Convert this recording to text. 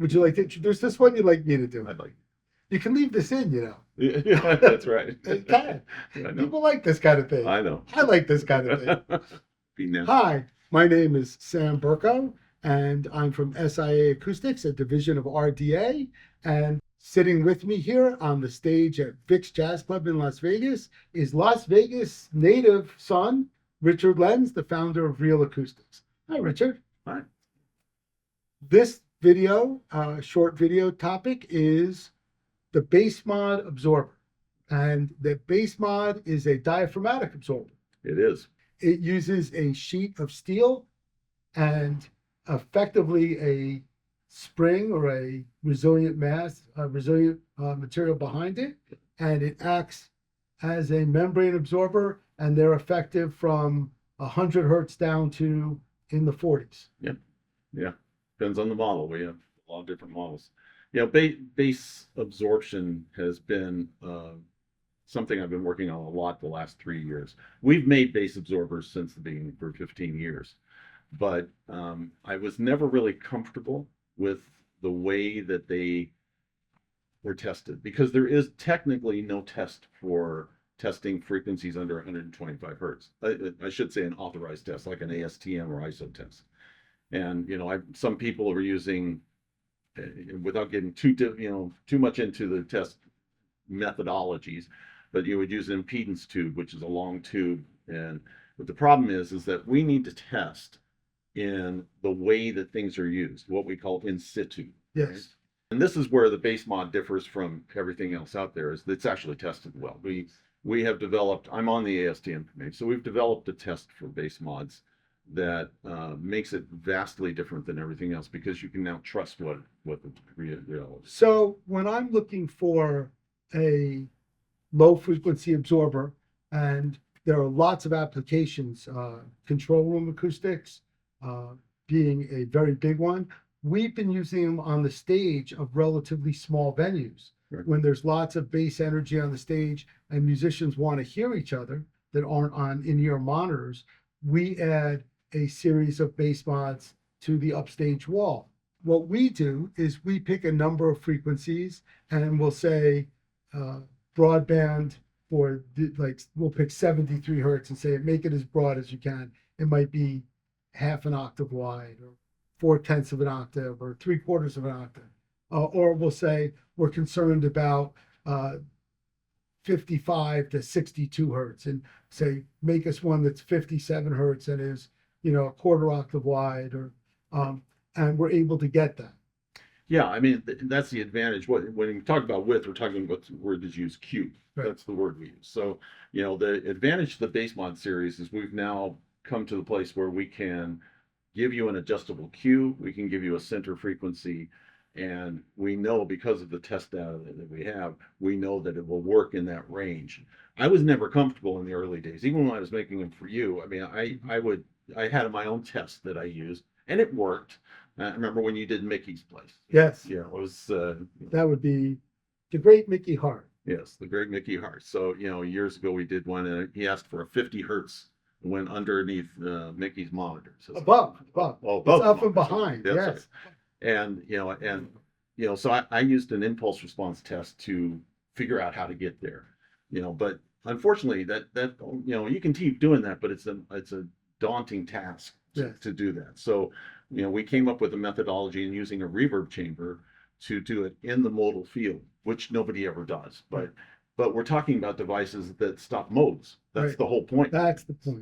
Would you like to introduce this one? You'd like me to do I'd it? like. You can leave this in, you know. Yeah, that's right. You can. I know. People like this kind of thing. I know. I like this kind of thing. Be now. Hi, my name is Sam Berkow, and I'm from SIA Acoustics, a division of RDA. And sitting with me here on the stage at Vic's Jazz Club in Las Vegas is Las Vegas native son, Richard Lenz, the founder of RealAcoustix. Hi, Richard. Hi. This video, short video topic is the BassMod Absorber. And the BassMod is a diaphragmatic absorber. It is. It uses a sheet of steel and effectively a spring or a resilient material behind it. And it acts as a membrane absorber, and they're effective from 100 hertz down to in the 40s. Yeah. Yeah. Depends on the model. We have a lot of different models. Yeah, bass absorption has been something I've been working on a lot the last 3 years. We've made bass absorbers since the beginning for 15 years, but I was never really comfortable with the way that they were tested, because there is technically no test for testing frequencies under 125 hertz. I should say an authorized test, like an ASTM or ISO test. And some people are using, without getting too much into the test methodologies, but you would use an impedance tube, which is a long tube. But the problem is that we need to test in the way that things are used, what we call in situ. Yes. Right? And this is where the BassMod differs from everything else out there, is it's actually tested well. We have developed, I'm on the ASTM committee, so we've developed a test for BassMods that makes it vastly different than everything else, because you can now trust what the real is. So when I'm looking for a low frequency absorber, and there are lots of applications, control room acoustics being a very big one. We've been using them on the stage of relatively small venues. Right. When there's lots of bass energy on the stage and musicians want to hear each other that aren't on in-ear monitors, we add a series of BassMods to the upstage wall. What we do is we pick a number of frequencies, and we'll say broadband for we'll pick 73 hertz and say make it as broad as you can. It might be half an octave wide, or 4/10 of an octave, or 3/4 of an octave. Or we'll say we're concerned about 55 to 62 hertz, and say make us one that's 57 hertz and is a quarter octave wide, or and we're able to get that. Yeah, I mean, that's the advantage. When we talk about width, we're talking about the word that's used, cube. Right. That's the word we use. So, the advantage of the BassMod series is we've now come to the place where we can give you an adjustable Q, we can give you a center frequency, and we know, because of the test data that we have, we know that it will work in that range. I was never comfortable in the early days, even when I was making them for you. I mean, I had my own test that I used, and it worked. I remember when you did Mickey's place. Yes. Yeah, it was. That would be the great Mickey Hart. Yes, the great Mickey Hart. So, years ago we did one, and he asked for a 50 hertz and went underneath Mickey's monitor. So, Above. Oh, It's above up and the behind. monitor. Yes. And so I used an impulse response test to figure out how to get there. But unfortunately, that you can keep doing that, but it's a daunting task to do that. So, we came up with a methodology in using a reverb chamber to do it in the modal field, which nobody ever does. But we're talking about devices that stop modes. That's Right. the whole point. That's the point.